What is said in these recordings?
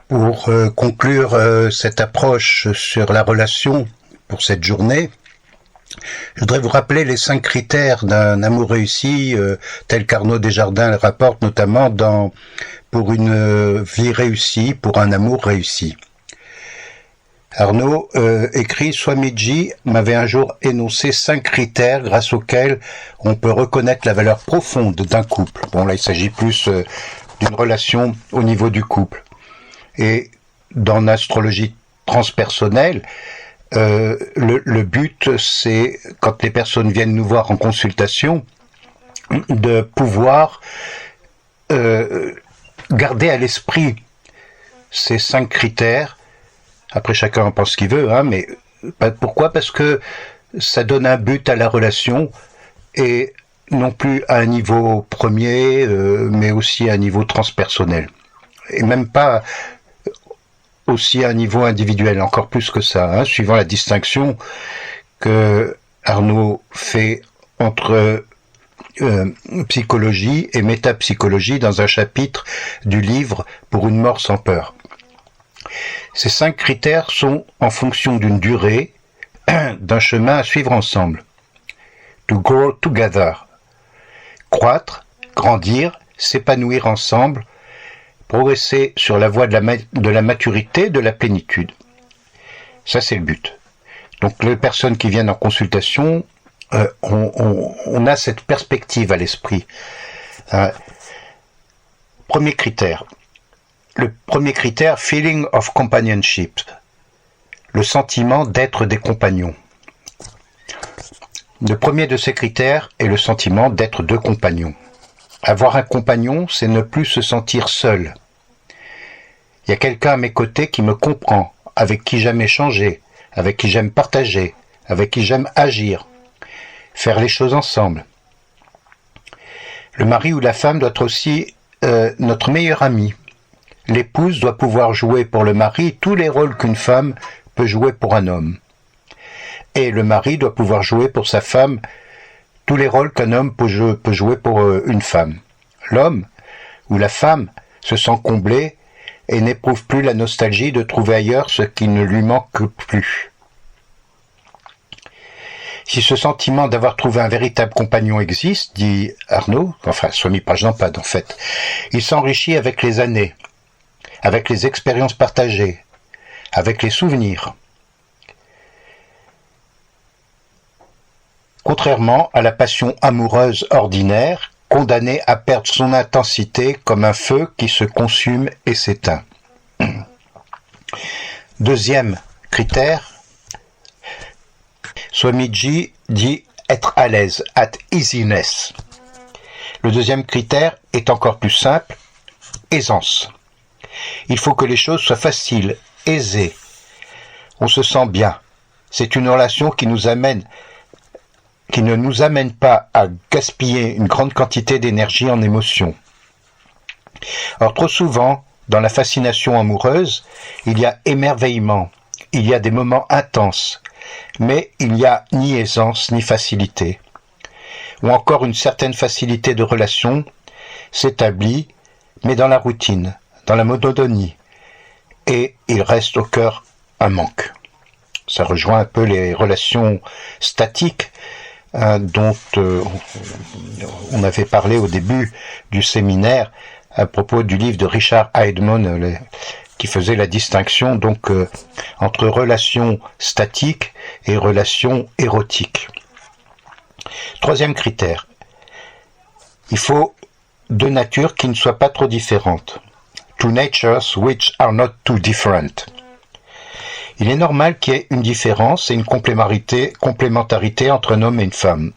Pour conclure cette approche sur la relation pour cette journée, je voudrais vous rappeler les 5 critères d'un amour réussi, tel qu'Arnaud Desjardins le rapporte notamment pour une vie réussie, pour un amour réussi. Arnaud écrit « Swamiji m'avait un jour énoncé 5 critères grâce auxquels on peut reconnaître la valeur profonde d'un couple. » Bon, là, il s'agit plus d'une relation au niveau du couple. Et dans l'astrologie transpersonnelle, le but, c'est, quand les personnes viennent nous voir en consultation, de pouvoir garder à l'esprit ces 5 critères. Après, chacun en pense ce qu'il veut, hein, mais pourquoi ? Parce que ça donne un but à la relation, et non plus à un niveau premier, mais aussi à un niveau transpersonnel. Et même pas aussi à un niveau individuel, encore plus que ça, hein, suivant la distinction que Arnaud fait entre psychologie et métapsychologie dans un chapitre du livre Pour une mort sans peur. Ces 5 critères sont en fonction d'une durée, d'un chemin à suivre ensemble. To grow together. Croître, grandir, s'épanouir ensemble, progresser sur la voie de la maturité, de la plénitude. Ça, c'est le but. Donc, les personnes qui viennent en consultation, on a cette perspective à l'esprit. Premier critère. Le premier critère, feeling of companionship. Le sentiment d'être des compagnons. Le premier de ces critères est le sentiment d'être 2 compagnons. Avoir un compagnon, c'est ne plus se sentir seul. Il y a quelqu'un à mes côtés qui me comprend, avec qui j'aime échanger, avec qui j'aime partager, avec qui j'aime agir, faire les choses ensemble. Le mari ou la femme doit être aussi notre meilleur ami. L'épouse doit pouvoir jouer pour le mari tous les rôles qu'une femme peut jouer pour un homme. Et le mari doit pouvoir jouer pour sa femme tous les rôles qu'un homme peut jouer pour une femme. L'homme ou la femme se sent comblé et n'éprouve plus la nostalgie de trouver ailleurs ce qui ne lui manque plus. Si ce sentiment d'avoir trouvé un véritable compagnon existe, dit Arnaud, enfin Swami Prajnapada en fait, il s'enrichit avec les années, avec les expériences partagées, avec les souvenirs. Contrairement à la passion amoureuse ordinaire, condamnée à perdre son intensité comme un feu qui se consume et s'éteint. Deuxième critère, Swamiji dit être à l'aise, at easiness. Le deuxième critère est encore plus simple, aisance. Il faut que les choses soient faciles, aisées. On se sent bien. C'est une relation qui ne nous amène pas à gaspiller une grande quantité d'énergie en émotions. Or, trop souvent, dans la fascination amoureuse, il y a émerveillement, il y a des moments intenses, mais il n'y a ni aisance ni facilité. Ou encore une certaine facilité de relation s'établit, mais dans la routine, dans la monotonie, et il reste au cœur un manque. Ça rejoint un peu les relations statiques dont on avait parlé au début du séminaire à propos du livre de Richard Heidman qui faisait la distinction donc entre relations statiques et relations érotiques. Troisième critère, il faut 2 natures qui ne soient pas trop différentes. 2 natures which are not too different. Il est normal qu'il y ait une différence et une complémentarité entre un homme et une femme.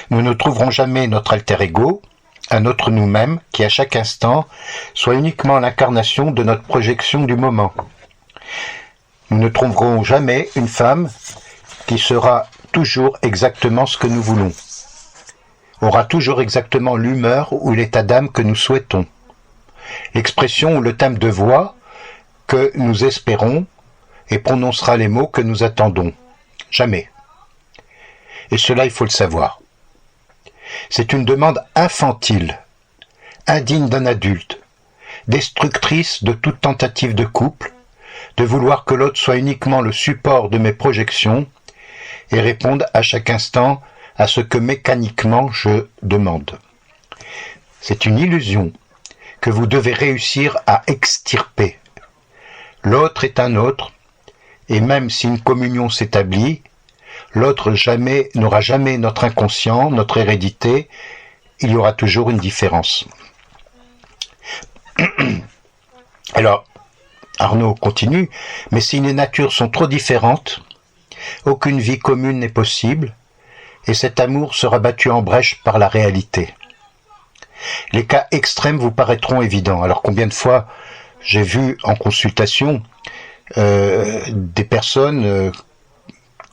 Nous ne trouverons jamais notre alter ego, un autre nous-mêmes, qui à chaque instant soit uniquement l'incarnation de notre projection du moment. Nous ne trouverons jamais une femme qui sera toujours exactement ce que nous voulons, aura toujours exactement l'humeur ou l'état d'âme que nous souhaitons, l'expression ou le timbre de voix que nous espérons et prononcera les mots que nous attendons. Jamais. Et cela, il faut le savoir. C'est une demande infantile, indigne d'un adulte, destructrice de toute tentative de couple, de vouloir que l'autre soit uniquement le support de mes projections et réponde à chaque instant à ce que mécaniquement je demande. C'est une illusion que vous devez réussir à extirper. L'autre est un autre, et même si une communion s'établit, l'autre n'aura jamais notre inconscient, notre hérédité, il y aura toujours une différence. Alors, Arnaud continue, mais si les natures sont trop différentes, aucune vie commune n'est possible, et cet amour sera battu en brèche par la réalité. Les cas extrêmes vous paraîtront évidents. Alors combien de fois j'ai vu en consultation des personnes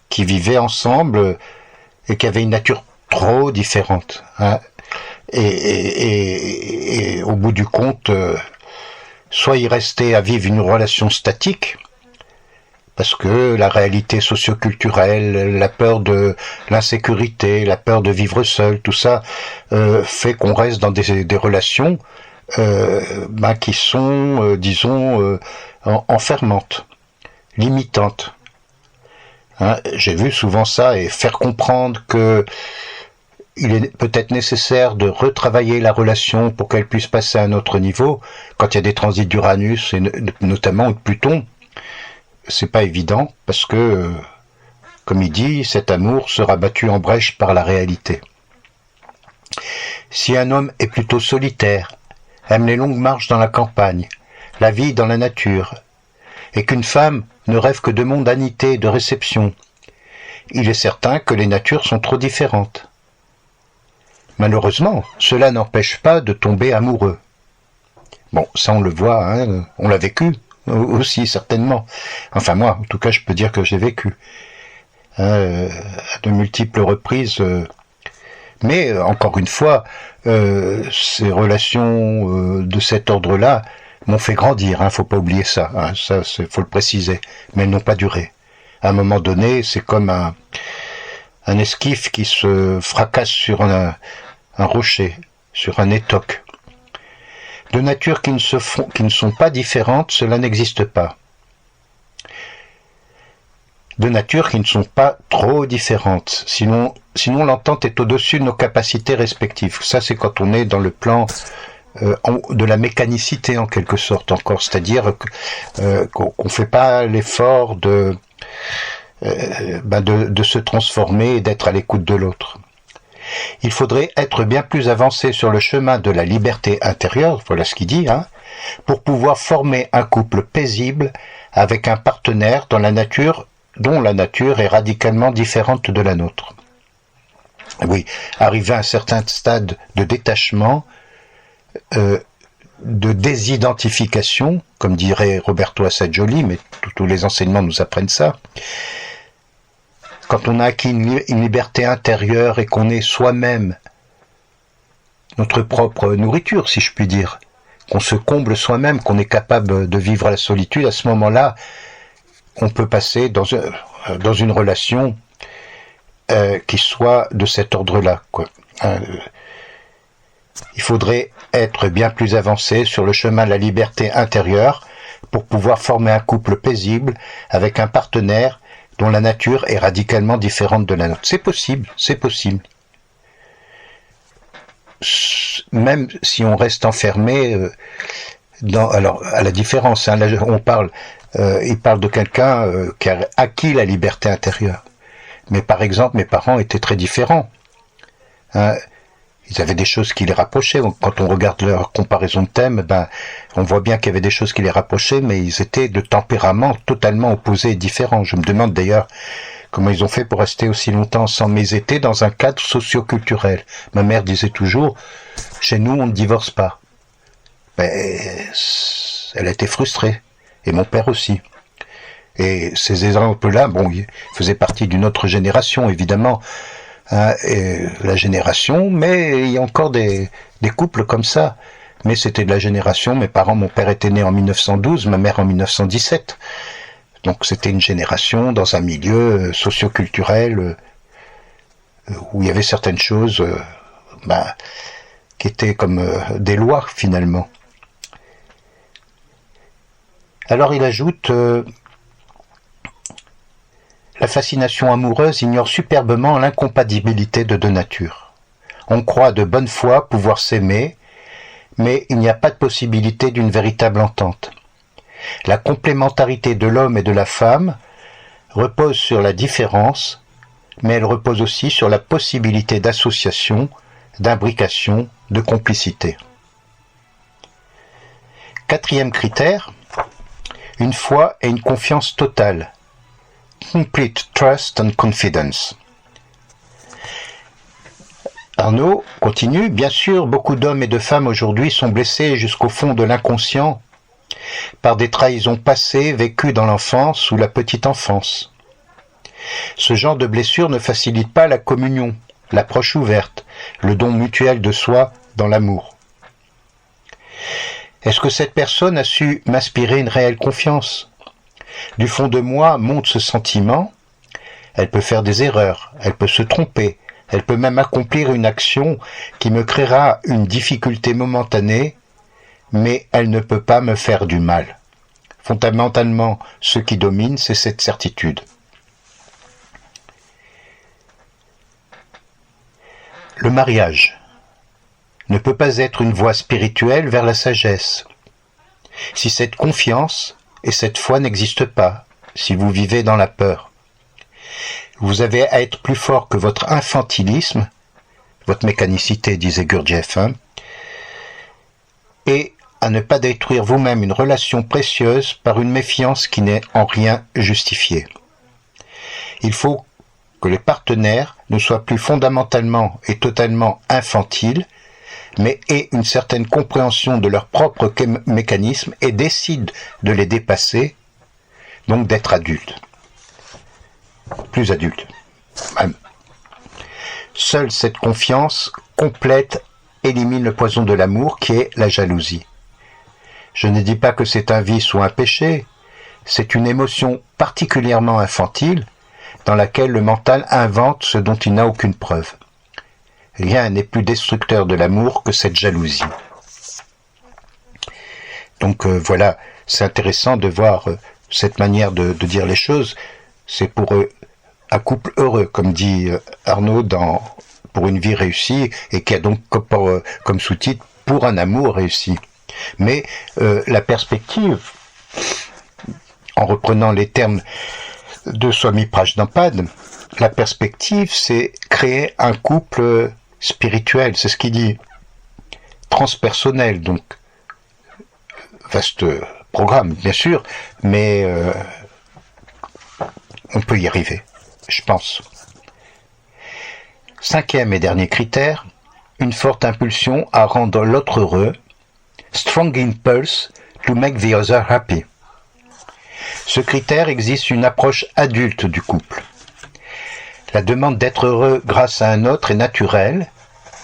qui vivaient ensemble et qui avaient une nature trop différente, hein, et au bout du compte, soit ils restaient à vivre une relation statique, parce que la réalité socio-culturelle, la peur de l'insécurité, la peur de vivre seul, tout ça fait qu'on reste dans des relations qui sont, disons, enfermantes, limitantes. Hein, j'ai vu souvent ça, et faire comprendre que il est peut-être nécessaire de retravailler la relation pour qu'elle puisse passer à un autre niveau, quand il y a des transits d'Uranus, et notamment de Pluton. C'est pas évident, parce que, comme il dit, cet amour sera battu en brèche par la réalité. Si un homme est plutôt solitaire, aime les longues marches dans la campagne, la vie dans la nature, et qu'une femme ne rêve que de mondanité et de réception, il est certain que les natures sont trop différentes. Malheureusement, cela n'empêche pas de tomber amoureux. Bon, ça on le voit, hein, on l'a vécu aussi certainement. Enfin moi, en tout cas, je peux dire que j'ai vécu à de multiples reprises. Mais encore une fois, ces relations de cet ordre-là m'ont fait grandir. Faut pas oublier ça. Ça, faut le préciser. Mais elles n'ont pas duré. À un moment donné, c'est comme un esquif qui se fracasse sur un rocher, sur un étoc. De nature qui ne sont pas différentes, cela n'existe pas. De nature qui ne sont pas trop différentes. Sinon l'entente est au-dessus de nos capacités respectives. Ça, c'est quand on est dans le plan de la mécanicité, en quelque sorte, encore. C'est-à-dire qu'on ne fait pas l'effort de se transformer et d'être à l'écoute de l'autre. Il faudrait être bien plus avancé sur le chemin de la liberté intérieure, voilà ce qu'il dit, pour pouvoir former un couple paisible avec un partenaire dont la nature est radicalement différente de la nôtre. Oui, arriver à un certain stade de détachement, de désidentification, comme dirait Roberto Assagioli, mais tous les enseignements nous apprennent ça. Quand on a acquis une liberté intérieure et qu'on est soi-même notre propre nourriture, si je puis dire, qu'on se comble soi-même, qu'on est capable de vivre la solitude, à ce moment-là, on peut passer dans une relation qui soit de cet ordre-là, quoi. Il faudrait être bien plus avancé sur le chemin de la liberté intérieure pour pouvoir former un couple paisible avec un partenaire dont la nature est radicalement différente de la nôtre. C'est possible, c'est possible. Même si on reste enfermé alors, à la différence, là, il parle de quelqu'un qui a acquis la liberté intérieure. Mais par exemple, mes parents étaient très différents. Ils avaient des choses qui les rapprochaient. Quand on regarde leur comparaison de thèmes, on voit bien qu'il y avait des choses qui les rapprochaient, mais ils étaient de tempéraments totalement opposés et différents. Je me demande d'ailleurs comment ils ont fait pour rester aussi longtemps ensemble. Mais ils étaient dans un cadre socio-culturel. Ma mère disait toujours, chez nous, on ne divorce pas. Elle était frustrée. Et mon père aussi. Et ces exemples-là, ils faisaient partie d'une autre génération, évidemment. La génération, mais il y a encore des couples comme ça. Mais c'était de la génération, mon père était né en 1912, ma mère en 1917. Donc c'était une génération dans un milieu socio-culturel où il y avait certaines choses qui étaient comme des lois finalement. Alors il ajoute la fascination amoureuse ignore superbement l'incompatibilité de deux natures. On croit de bonne foi pouvoir s'aimer, mais il n'y a pas de possibilité d'une véritable entente. La complémentarité de l'homme et de la femme repose sur la différence, mais elle repose aussi sur la possibilité d'association, d'imbrication, de complicité. Quatrième critère, une foi et une confiance totale. Complete trust and confidence. Arnaud continue, bien sûr, beaucoup d'hommes et de femmes aujourd'hui sont blessés jusqu'au fond de l'inconscient par des trahisons passées vécues dans l'enfance ou la petite enfance. Ce genre de blessure ne facilite pas la communion, l'approche ouverte, le don mutuel de soi dans l'amour. Est-ce que cette personne a su m'inspirer une réelle confiance ? Du fond de moi monte ce sentiment. Elle peut faire des erreurs, elle peut se tromper, elle peut même accomplir une action qui me créera une difficulté momentanée, mais elle ne peut pas me faire du mal. Fondamentalement, ce qui domine, c'est cette certitude. Le mariage ne peut pas être une voie spirituelle vers la sagesse. Si cette confiance et cette foi n'existent pas, si vous vivez dans la peur, vous avez à être plus fort que votre infantilisme, votre mécanicité, disait Gurdjieff, et à ne pas détruire vous-même une relation précieuse par une méfiance qui n'est en rien justifiée. Il faut que les partenaires ne soient plus fondamentalement et totalement infantiles, mais aient une certaine compréhension de leurs propres mécanismes et décident de les dépasser, donc d'être adultes. Plus adultes, même. Seule cette confiance complète élimine le poison de l'amour qui est la jalousie. Je ne dis pas que c'est un vice ou un péché, c'est une émotion particulièrement infantile dans laquelle le mental invente ce dont il n'a aucune preuve. Rien n'est plus destructeur de l'amour que cette jalousie. Donc voilà, c'est intéressant de voir cette manière de dire les choses. C'est pour un couple heureux, comme dit Arnaud, pour une vie réussie, et qui a donc comme sous-titre « pour un amour réussi ». Mais la perspective, en reprenant les termes de Swami Prajnapada, la perspective, c'est créer un couple spirituel, c'est ce qu'il dit, transpersonnel, donc vaste programme, bien sûr, mais on peut y arriver, je pense. Cinquième et dernier critère, une forte impulsion à rendre l'autre heureux, strong impulse to make the other happy. Ce critère existe une approche adulte du couple. La demande d'être heureux grâce à un autre est naturelle,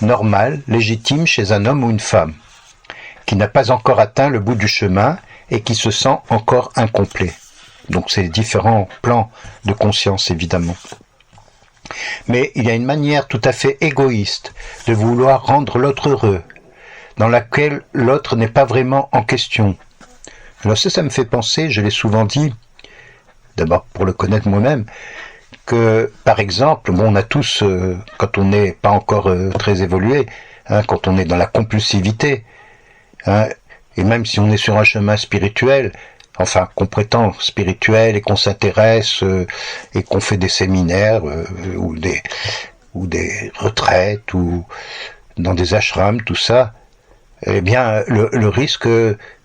normale, légitime chez un homme ou une femme, qui n'a pas encore atteint le bout du chemin et qui se sent encore incomplet. Donc c'est différents plans de conscience, évidemment. Mais il y a une manière tout à fait égoïste de vouloir rendre l'autre heureux, dans laquelle l'autre n'est pas vraiment en question. Alors ça me fait penser, je l'ai souvent dit, d'abord pour le connaître moi-même, que par exemple, on a tous, quand on n'est pas encore très évolué, quand on est dans la compulsivité, et même si on est sur un chemin spirituel, enfin qu'on prétend spirituel et qu'on s'intéresse et qu'on fait des séminaires ou des retraites ou dans des ashrams, tout ça, eh bien le risque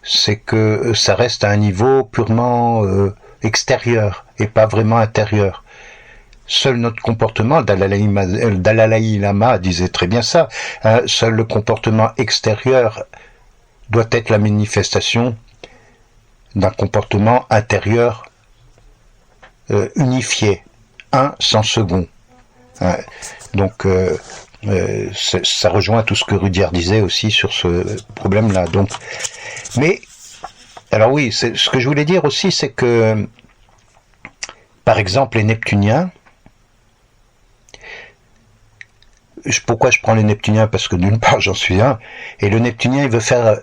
c'est que ça reste à un niveau purement extérieur et pas vraiment intérieur. Seul notre comportement, Dalai Lama disait très bien ça, seul le comportement extérieur doit être la manifestation d'un comportement intérieur unifié, un sans second. Donc ça rejoint tout ce que Rudyard disait aussi sur ce problème-là. Donc, mais alors oui, ce que je voulais dire aussi, c'est que par exemple les Neptuniens, pourquoi je prends les Neptuniens? Parce que d'une part j'en suis un, et le Neptunien il veut faire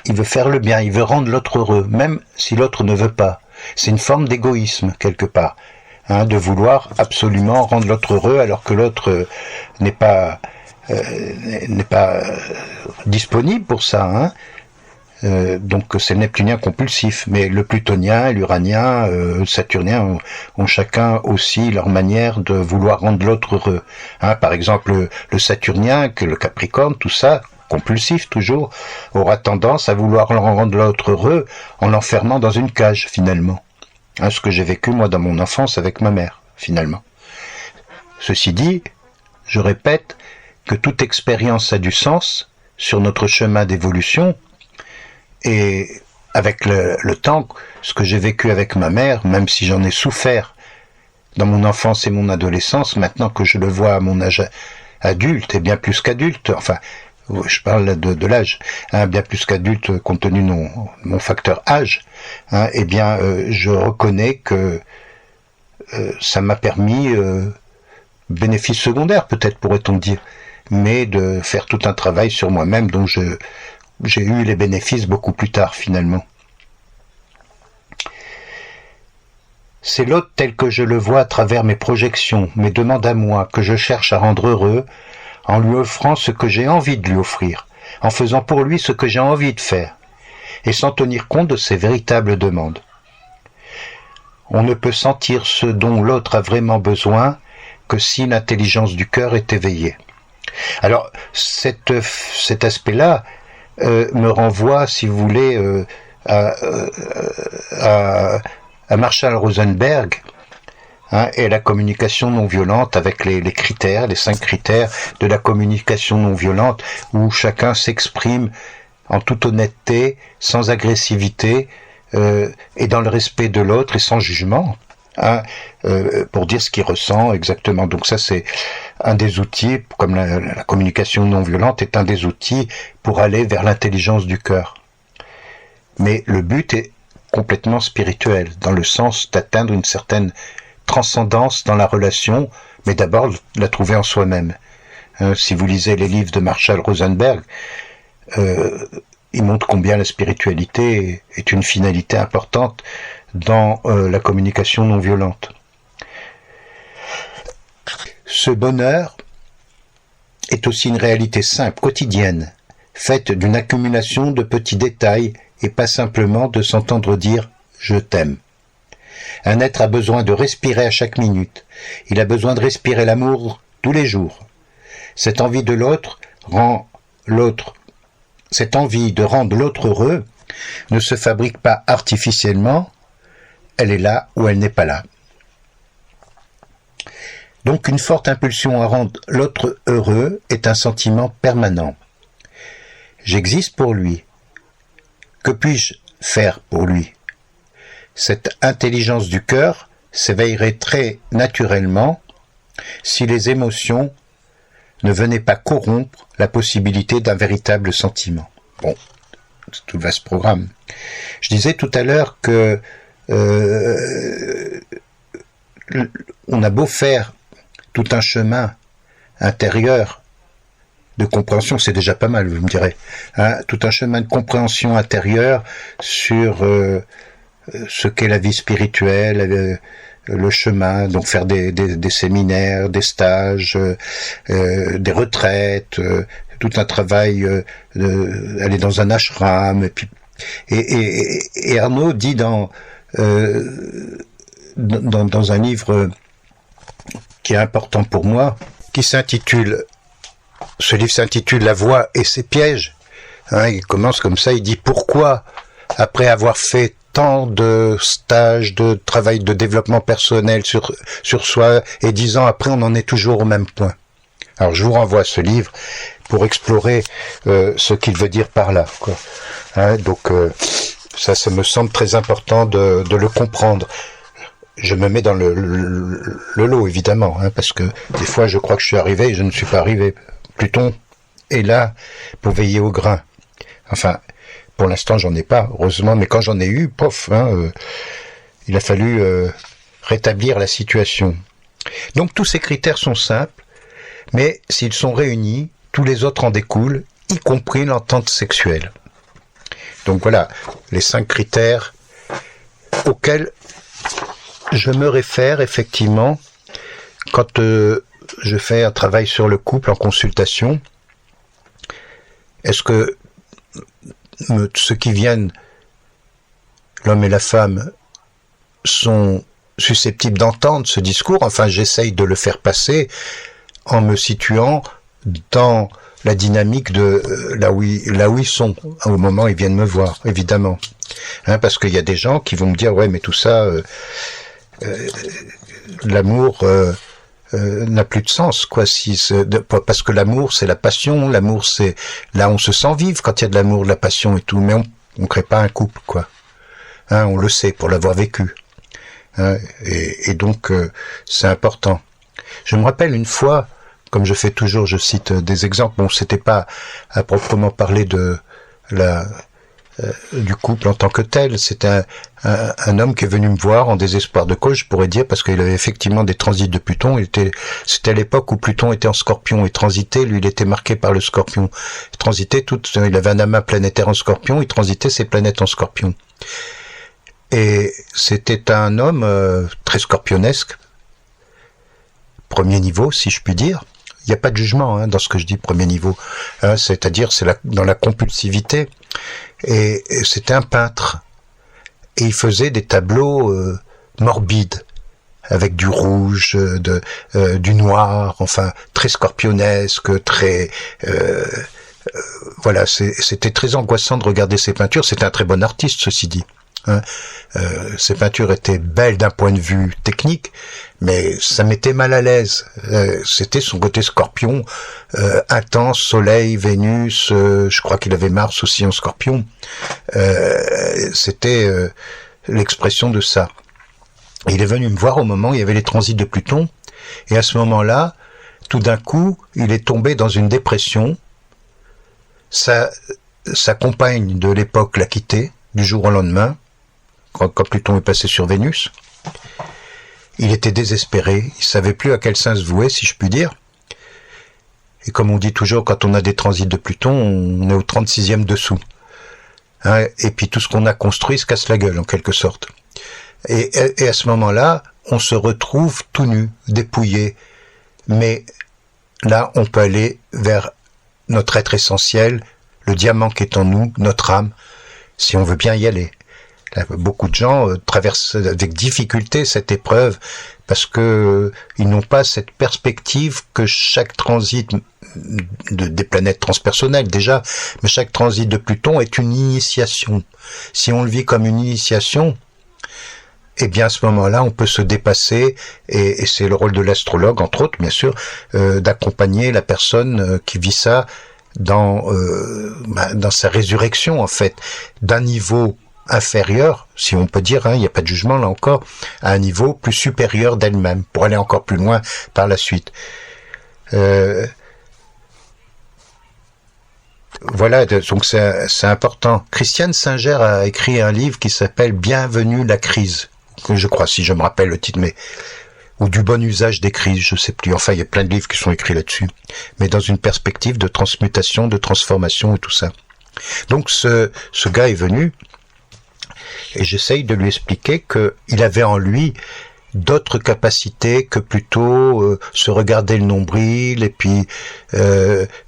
il veut faire le bien, il veut rendre l'autre heureux, même si l'autre ne veut pas. C'est une forme d'égoïsme, quelque part, de vouloir absolument rendre l'autre heureux alors que l'autre n'est pas disponible pour ça. Donc c'est le neptunien compulsif, mais le plutonien, l'uranien, le saturnien ont chacun aussi leur manière de vouloir rendre l'autre heureux. Par exemple, le saturnien, que le capricorne, tout ça, compulsif toujours, aura tendance à vouloir rendre l'autre heureux en l'enfermant dans une cage, finalement. Ce que j'ai vécu, moi, dans mon enfance avec ma mère, finalement. Ceci dit, je répète que toute expérience a du sens sur notre chemin d'évolution, et avec le temps, ce que j'ai vécu avec ma mère, même si j'en ai souffert dans mon enfance et mon adolescence, maintenant que je le vois à mon âge adulte, et bien plus qu'adulte, enfin, je parle de l'âge, bien plus qu'adulte compte tenu de mon facteur âge, eh bien, je reconnais que ça m'a permis, bénéfice secondaire peut-être pourrait-on dire, mais de faire tout un travail sur moi-même dont j'ai eu les bénéfices beaucoup plus tard finalement. C'est l'autre tel que je le vois à travers mes projections, mes demandes à moi, que je cherche à rendre heureux, en lui offrant ce que j'ai envie de lui offrir, en faisant pour lui ce que j'ai envie de faire, et sans tenir compte de ses véritables demandes. On ne peut sentir ce dont l'autre a vraiment besoin que si l'intelligence du cœur est éveillée. Alors, cet aspect-là me renvoie, si vous voulez, à Marshall Rosenberg, et la communication non violente avec les critères, les 5 critères de la communication non violente, où chacun s'exprime en toute honnêteté, sans agressivité, et dans le respect de l'autre et sans jugement, pour dire ce qu'il ressent exactement. Donc ça, c'est un des outils, comme la communication non violente est un des outils pour aller vers l'intelligence du cœur. Mais le but est complètement spirituel, dans le sens d'atteindre une certaine transcendance dans la relation, mais d'abord la trouver en soi-même. Si vous lisez les livres de Marshall Rosenberg, il montre combien la spiritualité est une finalité importante dans la communication non violente. Ce bonheur est aussi une réalité simple, quotidienne, faite d'une accumulation de petits détails et pas simplement de s'entendre dire « je t'aime ». Un être a besoin de respirer à chaque minute. Il a besoin de respirer l'amour tous les jours. Cette envie de l'autre cette envie de rendre l'autre heureux ne se fabrique pas artificiellement, elle est là ou elle n'est pas là. Donc une forte impulsion à rendre l'autre heureux est un sentiment permanent. J'existe pour lui. Que puis-je faire pour lui ? Cette intelligence du cœur s'éveillerait très naturellement si les émotions ne venaient pas corrompre la possibilité d'un véritable sentiment. Bon, c'est tout le vaste programme. Je disais tout à l'heure que on a beau faire tout un chemin intérieur de compréhension, c'est déjà pas mal, vous me direz, tout un chemin de compréhension intérieure sur ce qu'est la vie spirituelle, le chemin, donc faire des séminaires, des stages, des retraites, tout un travail, aller dans un ashram, et Arnaud dit dans un livre qui est important pour moi, ce livre s'intitule La voie et ses pièges. Il commence comme ça, il dit pourquoi, après avoir fait tant de stages, de travail de développement personnel sur soi, et 10 ans après, on en est toujours au même point. Alors je vous renvoie à ce livre pour explorer ce qu'il veut dire par là, quoi. Donc ça me semble très important de le comprendre. Je me mets dans le lot, évidemment, parce que des fois je crois que je suis arrivé et je ne suis pas arrivé. Pluton est là pour veiller au grain. Enfin, pour l'instant j'en ai pas, heureusement, mais quand j'en ai eu, il a fallu rétablir la situation. Donc tous ces critères sont simples, mais s'ils sont réunis, tous les autres en découlent, y compris l'entente sexuelle. Donc voilà, les 5 critères auxquels je me réfère effectivement quand je fais un travail sur le couple en consultation. Est-ce que ceux qui viennent, l'homme et la femme, sont susceptibles d'entendre ce discours? Enfin, j'essaye de le faire passer en me situant dans la dynamique de là où ils sont au moment où ils viennent me voir, évidemment. Parce qu'il y a des gens qui vont me dire ouais, mais tout ça, l'amour n'a plus de sens, quoi. Parce que l'amour, c'est la passion. L'amour, c'est là on se sent vivre quand il y a de l'amour, de la passion et tout. Mais on crée pas un couple, quoi. On le sait pour l'avoir vécu. Et donc c'est important. Je me rappelle une fois, comme je fais toujours, je cite des exemples. Bon, c'était pas à proprement parler de du couple en tant que tel. C'était un homme qui est venu me voir en désespoir de cause, je pourrais dire, parce qu'il avait effectivement des transits de Pluton. C'était à l'époque où Pluton était en Scorpion et transitait. Lui, il était marqué par le Scorpion. Il avait un amas planétaire en Scorpion. Il transitait ses planètes en Scorpion. Et c'était un homme très scorpionesque, premier niveau, si je puis dire. Il n'y a pas de jugement dans ce que je dis, premier niveau. C'est-à-dire, dans la compulsivité. Et c'était un peintre. Et il faisait des tableaux morbides, avec du rouge, du noir, enfin, très scorpionesque, très... voilà, c'était très angoissant de regarder ses peintures. C'était un très bon artiste, ceci dit. Ces peintures étaient belles d'un point de vue technique, mais ça mettait mal à l'aise. C'était son côté Scorpion, intense, Soleil, Vénus, je crois qu'il avait Mars aussi en Scorpion. C'était l'expression de ça. Et il est venu me voir au moment où il y avait les transits de Pluton, et à ce moment-là, tout d'un coup, il est tombé dans une dépression. Sa compagne de l'époque l'a quitté du jour au lendemain. Quand Pluton est passé sur Vénus, il était désespéré, il savait plus à quel sein se vouer, si je puis dire. Et comme on dit toujours, quand on a des transits de Pluton, on est au 36e dessous. Et puis tout ce qu'on a construit se casse la gueule, en quelque sorte. Et à ce moment-là, on se retrouve tout nu, dépouillé. Mais là, on peut aller vers notre être essentiel, le diamant qui est en nous, notre âme, si on veut bien y aller. Beaucoup de gens traversent avec difficulté cette épreuve parce que ils n'ont pas cette perspective que chaque transit des planètes transpersonnelles déjà, mais chaque transit de Pluton est une initiation. Si on le vit comme une initiation, eh bien à ce moment-là, on peut se dépasser et c'est le rôle de l'astrologue, entre autres, bien sûr, d'accompagner la personne qui vit ça dans sa résurrection, en fait, d'un niveau inférieure, si on peut dire, il n'y a pas de jugement là encore, à un niveau plus supérieur d'elle-même, pour aller encore plus loin par la suite. Voilà, donc c'est important. Christiane Singer a écrit un livre qui s'appelle Bienvenue la crise, que je crois, si je me rappelle le titre, mais ou du bon usage des crises, je sais plus. Enfin, il y a plein de livres qui sont écrits là-dessus, mais dans une perspective de transmutation, de transformation et tout ça. Donc ce gars est venu et j'essaye de lui expliquer qu'il avait en lui d'autres capacités que plutôt se regarder le nombril et puis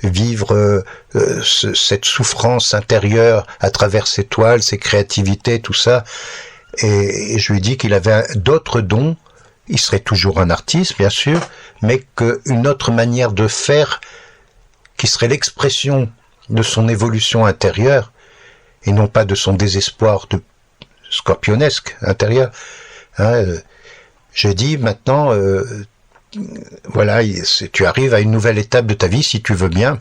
vivre cette souffrance intérieure à travers ses toiles, ses créativités, tout ça. Et je lui dis qu'il avait d'autres dons. Il serait toujours un artiste, bien sûr, mais qu'une autre manière de faire qui serait l'expression de son évolution intérieure et non pas de son désespoir de scorpionesque intérieur. Je dis maintenant, voilà, tu arrives à une nouvelle étape de ta vie si tu veux bien.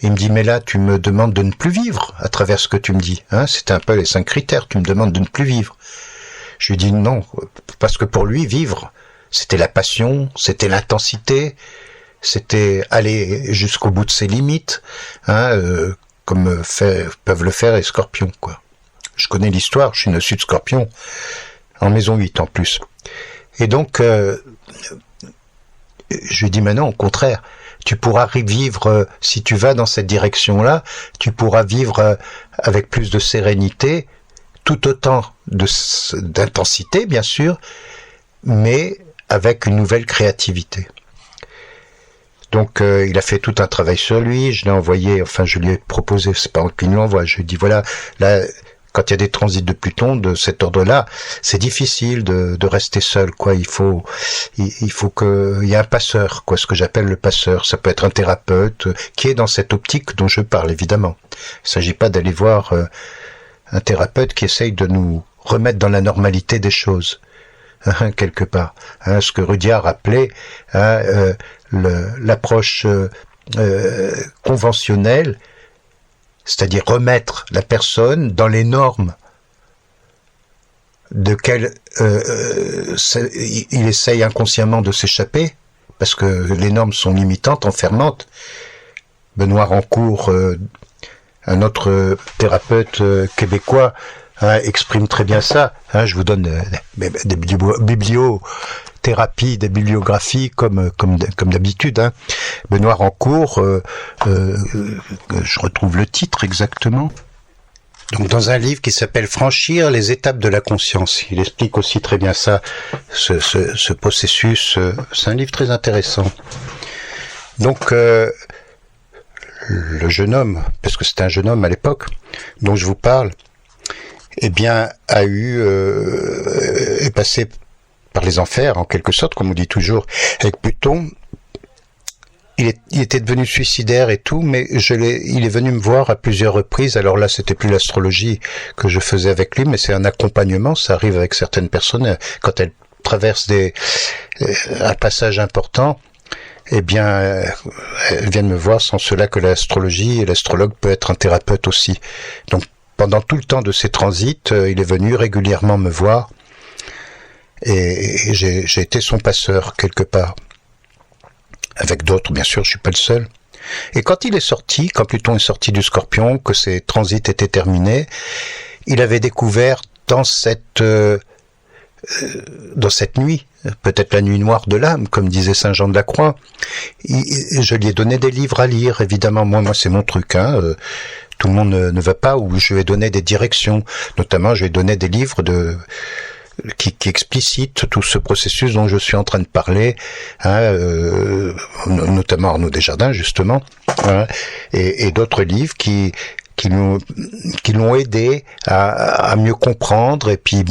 Il me dit, mais là, tu me demandes de ne plus vivre à travers ce que tu me dis. C'était un peu les 5 critères, tu me demandes de ne plus vivre. Je lui dis non, parce que pour lui, vivre, c'était la passion, c'était l'intensité, c'était aller jusqu'au bout de ses limites, comme peuvent le faire les scorpions, quoi. Je connais l'histoire, je suis une Sud Scorpion, en maison 8 en plus. Et donc, je lui dis maintenant, au contraire, tu pourras vivre, si tu vas dans cette direction-là, tu pourras vivre avec plus de sérénité, tout autant d'intensité, bien sûr, mais avec une nouvelle créativité. Donc il a fait tout un travail sur lui, je l'ai envoyé, enfin je lui ai proposé, c'est pas qu'il me l'envoie, je lui ai dit voilà, là, quand il y a des transits de Pluton de cet ordre-là, c'est difficile de rester seul, quoi. Il faut qu'il y ait un passeur, quoi, ce que j'appelle le passeur. Ça peut être un thérapeute qui est dans cette optique dont je parle, évidemment. Il ne s'agit pas d'aller voir un thérapeute qui essaye de nous remettre dans la normalité des choses, quelque part. Ce que Rudyard appelait l'approche conventionnelle, c'est-à-dire remettre la personne dans les normes de quelles il essaye inconsciemment de s'échapper, parce que les normes sont limitantes, enfermantes. Benoît Rancourt, un autre thérapeute québécois, exprime très bien ça. Je vous donne des bibliothérapies, des bibliographies comme d'habitude. Benoît Rancourt, je retrouve le titre exactement. Donc dans un livre qui s'appelle Franchir les étapes de la conscience, il explique aussi très bien ça, ce processus. C'est un livre très intéressant. Donc le jeune homme, parce que c'était un jeune homme à l'époque dont je vous parle, eh bien est passé par les enfers en quelque sorte, comme on dit toujours avec Pluton. Il était devenu suicidaire et tout, mais il est venu me voir à plusieurs reprises. Alors là, c'était plus l'astrologie que je faisais avec lui, mais c'est un accompagnement. Ça arrive avec certaines personnes quand elles traversent un passage important. Eh bien, elles viennent me voir. Sans cela que l'astrologie et l'astrologue peut être un thérapeute aussi. Donc, pendant tout le temps de ces transits, il est venu régulièrement me voir, et j'ai été son passeur quelque part. Avec d'autres, bien sûr, je suis pas le seul. Et quand Pluton est sorti du Scorpion, que ses transits étaient terminés, il avait découvert dans cette nuit, peut-être la nuit noire de l'âme, comme disait Saint Jean de la Croix, je lui ai donné des livres à lire, évidemment. Moi, c'est mon truc, tout le monde ne va pas, où je lui ai donné des directions. Notamment, je lui ai donné des livres qui explicite tout ce processus dont je suis en train de parler, notamment Arnaud Desjardins justement, et d'autres livres qui l'ont aidé à mieux comprendre, et puis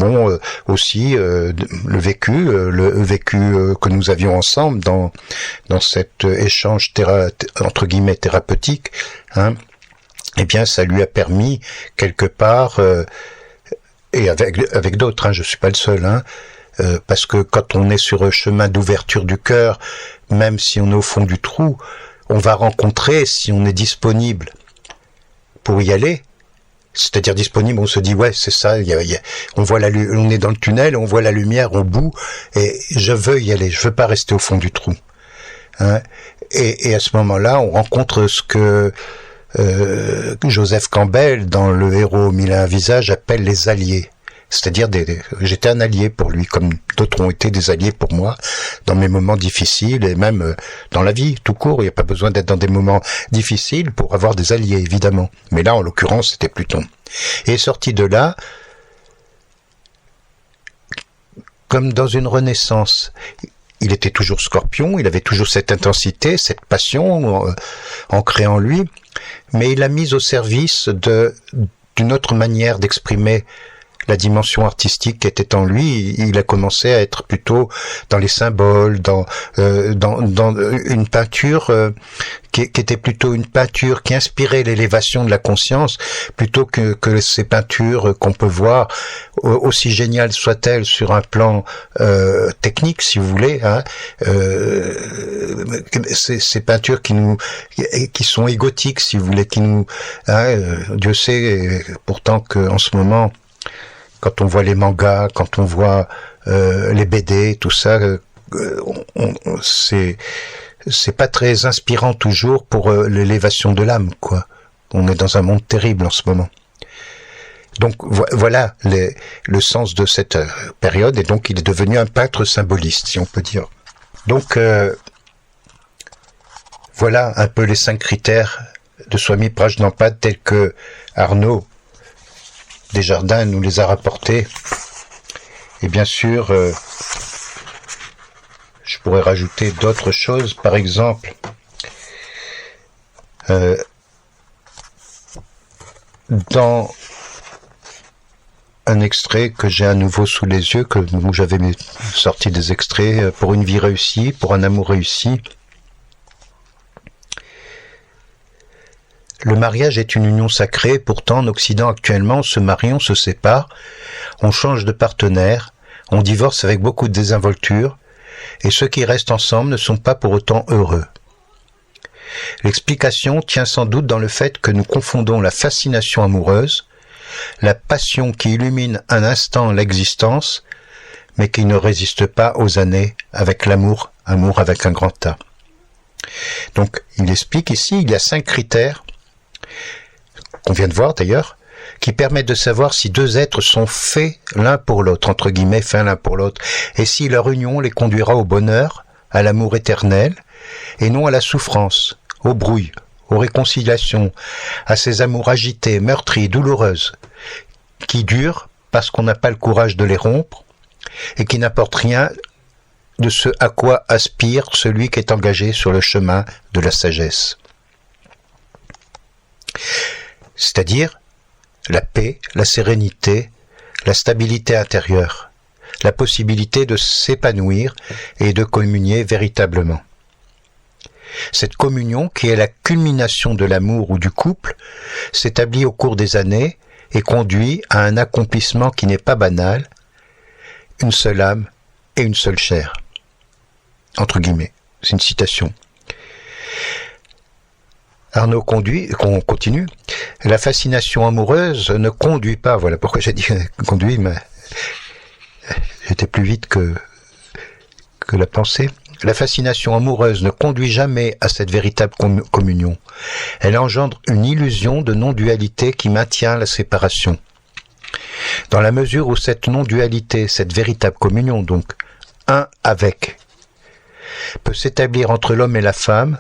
aussi le vécu que nous avions ensemble dans cet échange entre guillemets thérapeutique, eh bien ça lui a permis quelque part, et avec d'autres, je suis pas le seul, parce que quand on est sur un chemin d'ouverture du cœur, même si on est au fond du trou, on va rencontrer, si on est disponible pour y aller, c'est-à-dire disponible, on se dit ouais, c'est ça, on voit on est dans le tunnel, on voit la lumière au bout, et je veux y aller, je veux pas rester au fond du trou, et à ce moment-là, on rencontre ce que Joseph Campbell, dans Le héros aux mille et un visages, appelle les alliés. C'est-à-dire j'étais un allié pour lui, comme d'autres ont été des alliés pour moi, dans mes moments difficiles, et même dans la vie, tout court. Il n'y a pas besoin d'être dans des moments difficiles pour avoir des alliés, évidemment. Mais là, en l'occurrence, c'était Pluton. Et sorti de là, comme dans une renaissance. Il était toujours Scorpion, il avait toujours cette intensité, cette passion ancrée en lui, mais il l'a mise au service d'une autre manière d'exprimer la dimension artistique qui était en lui. Il a commencé à être plutôt dans les symboles, dans une peinture qui était plutôt une peinture qui inspirait l'élévation de la conscience, plutôt que ces peintures qu'on peut voir, aussi géniales soient-elles sur un plan technique, si vous voulez, ces peintures qui sont égotiques, si vous voulez, Dieu sait pourtant qu'en ce moment, quand on voit les mangas, quand on voit les BD, tout ça, c'est pas très inspirant toujours pour l'élévation de l'âme, quoi. On est dans un monde terrible en ce moment. Donc voilà le sens de cette période, et donc il est devenu un peintre symboliste, si on peut dire. Donc Voilà un peu les 5 critères de Swami Prajnapada tels que Arnaud Desjardins nous les a rapportés. Et bien sûr, je pourrais rajouter d'autres choses. Par exemple, dans un extrait que j'ai à nouveau sous les yeux, où j'avais sorti des extraits pour une vie réussie, pour un amour réussi. Le mariage est une union sacrée, pourtant en Occident actuellement on se marie, on se sépare, on change de partenaire, on divorce avec beaucoup de désinvolture, et ceux qui restent ensemble ne sont pas pour autant heureux. L'explication tient sans doute dans le fait que nous confondons la fascination amoureuse, la passion qui illumine un instant l'existence, mais qui ne résiste pas aux années, avec l'amour, amour avec un grand A. Donc il explique ici, il y a 5 critères, qu'on vient de voir d'ailleurs, qui permettent de savoir si 2 êtres sont faits l'un pour l'autre, entre guillemets, faits l'un pour l'autre, et si leur union les conduira au bonheur, à l'amour éternel, et non à la souffrance, au brouille, aux réconciliations, à ces amours agités, meurtries, douloureuses, qui durent parce qu'on n'a pas le courage de les rompre, et qui n'apportent rien de ce à quoi aspire celui qui est engagé sur le chemin de la sagesse. C'est-à-dire la paix, la sérénité, la stabilité intérieure, la possibilité de s'épanouir et de communier véritablement. Cette communion, qui est la culmination de l'amour ou du couple, s'établit au cours des années et conduit à un accomplissement qui n'est pas banal, une seule âme et une seule chair. Entre guillemets, c'est une citation. Arnaud continue. La fascination amoureuse ne conduit pas, voilà pourquoi j'ai dit conduit, mais j'étais plus vite que la pensée. La fascination amoureuse ne conduit jamais à cette véritable communion. Elle engendre une illusion de non-dualité qui maintient la séparation. Dans la mesure où cette non-dualité, cette véritable communion, donc un avec, peut s'établir entre l'homme et la femme,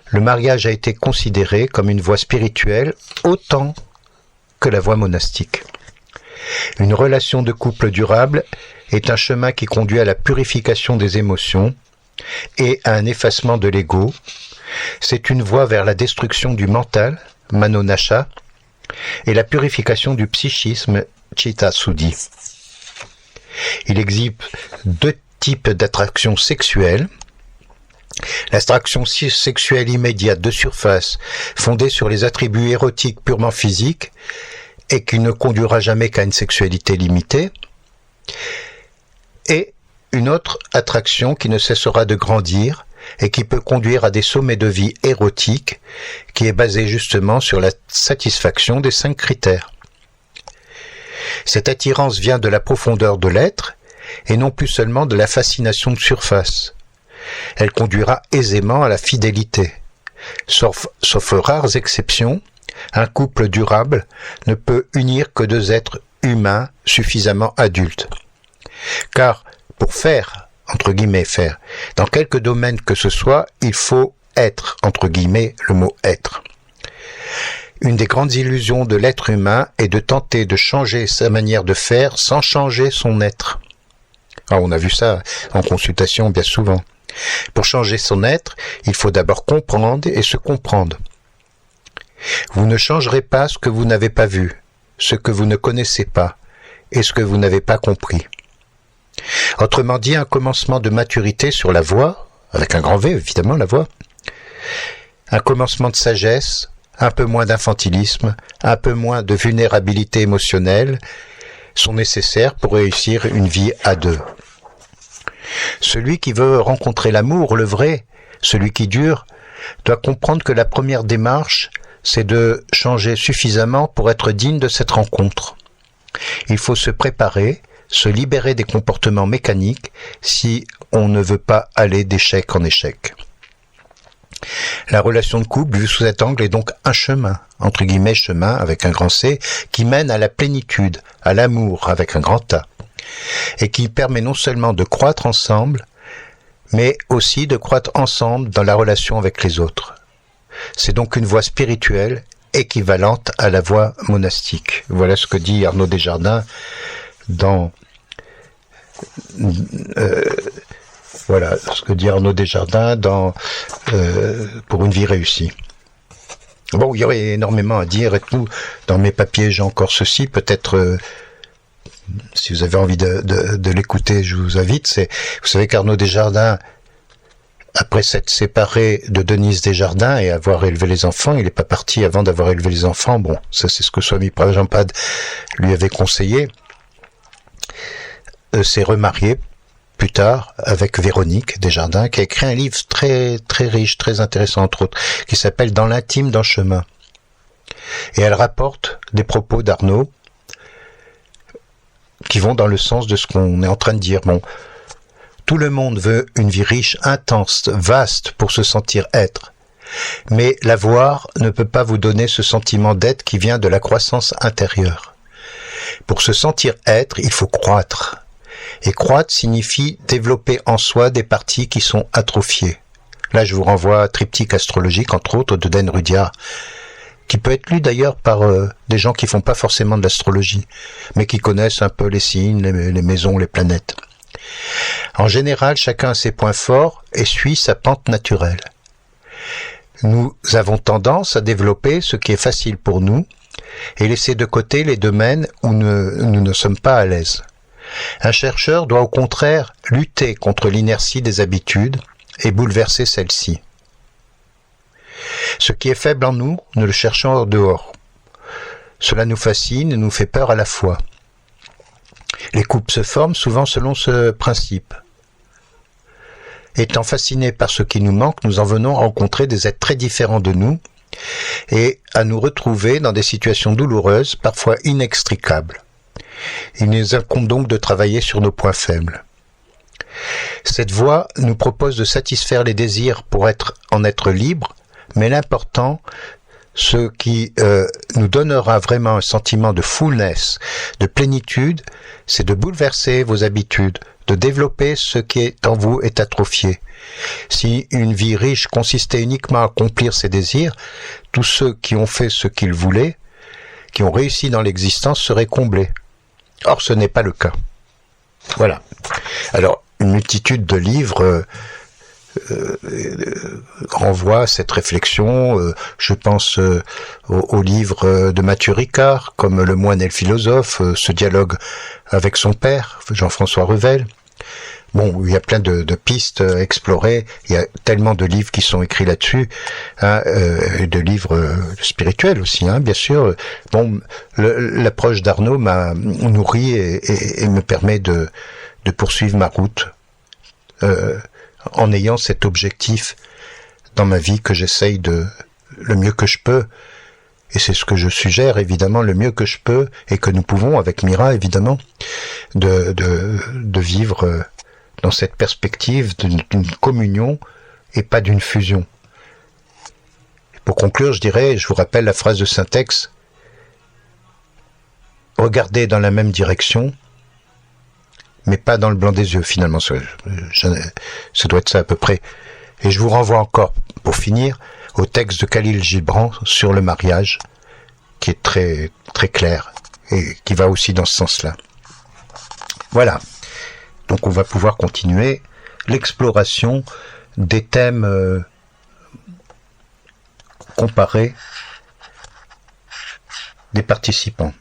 le mariage a été considéré comme une voie spirituelle autant que la voie monastique. Une relation de couple durable est un chemin qui conduit à la purification des émotions et à un effacement de l'ego. C'est une voie vers la destruction du mental, Manonasha, et la purification du psychisme, Chitta Suddhi. Il existe 2 types d'attractions sexuelles. L'attraction sexuelle immédiate de surface, fondée sur les attributs érotiques purement physiques, et qui ne conduira jamais qu'à une sexualité limitée, et une autre attraction qui ne cessera de grandir et qui peut conduire à des sommets de vie érotiques, qui est basée justement sur la satisfaction des 5 critères. Cette attirance vient de la profondeur de l'être, et non plus seulement de la fascination de surface. Elle conduira aisément à la fidélité. Sauf rares exceptions, un couple durable ne peut unir que 2 êtres humains suffisamment adultes. Car pour faire, entre guillemets faire, dans quelque domaine que ce soit, il faut être, entre guillemets, le mot être. Une des grandes illusions de l'être humain est de tenter de changer sa manière de faire sans changer son être. Alors, on a vu ça en consultation bien souvent. Pour changer son être, il faut d'abord comprendre et se comprendre. Vous ne changerez pas ce que vous n'avez pas vu, ce que vous ne connaissez pas et ce que vous n'avez pas compris. Autrement dit, un commencement de maturité sur la voie, avec un grand V évidemment la voie, un commencement de sagesse, un peu moins d'infantilisme, un peu moins de vulnérabilité émotionnelle sont nécessaires pour réussir une vie à 2. Celui qui veut rencontrer l'amour, le vrai, celui qui dure, doit comprendre que la première démarche, c'est de changer suffisamment pour être digne de cette rencontre. Il faut se préparer, se libérer des comportements mécaniques si on ne veut pas aller d'échec en échec. La relation de couple, vue sous cet angle, est donc un chemin, entre guillemets chemin avec un grand C, qui mène à la plénitude, à l'amour avec un grand A, et qui permet non seulement de croître ensemble, mais aussi de croître ensemble dans la relation avec les autres. C'est donc une voie spirituelle équivalente à la voie monastique. Voilà ce que dit Arnaud Desjardins dans Pour une vie réussie. Bon, il y aurait énormément à dire et tout. Dans mes papiers, j'ai encore ceci. Peut-être, si vous avez envie de l'écouter, je vous invite. Vous savez qu'Arnaud Desjardins, après s'être séparé de Denise Desjardins et avoir élevé les enfants, il n'est pas parti avant d'avoir élevé les enfants. Bon, ça c'est ce que Swami Prabhupada lui avait conseillé. S'est remarié plus tard avec Véronique Desjardins, qui a écrit un livre très très riche, très intéressant entre autres, qui s'appelle Dans l'intime d'un chemin. Et elle rapporte des propos d'Arnaud qui vont dans le sens de ce qu'on est en train de dire. Bon, tout le monde veut une vie riche, intense, vaste pour se sentir être. Mais l'avoir ne peut pas vous donner ce sentiment d'être qui vient de la croissance intérieure. Pour se sentir être, il faut croître. Et croître signifie développer en soi des parties qui sont atrophiées. Là, je vous renvoie à Triptyque astrologique, entre autres, de Dan Rudyard, qui peut être lu d'ailleurs par des gens qui font pas forcément de l'astrologie, mais qui connaissent un peu les signes, les maisons, les planètes. En général, chacun a ses points forts et suit sa pente naturelle. Nous avons tendance à développer ce qui est facile pour nous et laisser de côté les domaines où nous ne sommes pas à l'aise. Un chercheur doit au contraire lutter contre l'inertie des habitudes et bouleverser celles-ci. Ce qui est faible en nous, nous le cherchons hors dehors. Cela nous fascine et nous fait peur à la fois. Les couples se forment souvent selon ce principe. Étant fascinés par ce qui nous manque, nous en venons à rencontrer des êtres très différents de nous et à nous retrouver dans des situations douloureuses, parfois inextricables. Il nous incombe donc de travailler sur nos points faibles. Cette voie nous propose de satisfaire les désirs pour en être libre, mais l'important, ce qui nous donnera vraiment un sentiment de fullness, de plénitude, c'est de bouleverser vos habitudes, de développer ce qui est en vous est atrophié. Si une vie riche consistait uniquement à accomplir ses désirs, tous ceux qui ont fait ce qu'ils voulaient, qui ont réussi dans l'existence, seraient comblés. Or, ce n'est pas le cas. Voilà. Alors, une multitude de livres renvoie à cette réflexion. Je pense aux livres de Mathieu Ricard, comme Le moine et le philosophe, ce dialogue avec son père, Jean-François Revel. Bon, il y a plein de pistes à explorer, il y a tellement de livres qui sont écrits là-dessus, hein, de livres spirituels aussi, hein, bien sûr. Bon, l'approche d'Arnaud m'a nourri et me permet de poursuivre ma route en ayant cet objectif dans ma vie que j'essaye le mieux que je peux. Et c'est ce que je suggère, évidemment, le mieux que je peux, et que nous pouvons, avec Mira, évidemment, de vivre dans cette perspective d'une communion et pas d'une fusion. Pour conclure, je vous rappelle la phrase de Saint-Ex: regardez dans la même direction, mais pas dans le blanc des yeux, finalement. Ça doit être ça à peu près. Et je vous renvoie encore, pour finir, au texte de Khalil Gibran sur le mariage, qui est très, très clair, et qui va aussi dans ce sens-là. Voilà. Donc on va pouvoir continuer l'exploration des thèmes comparés des participants.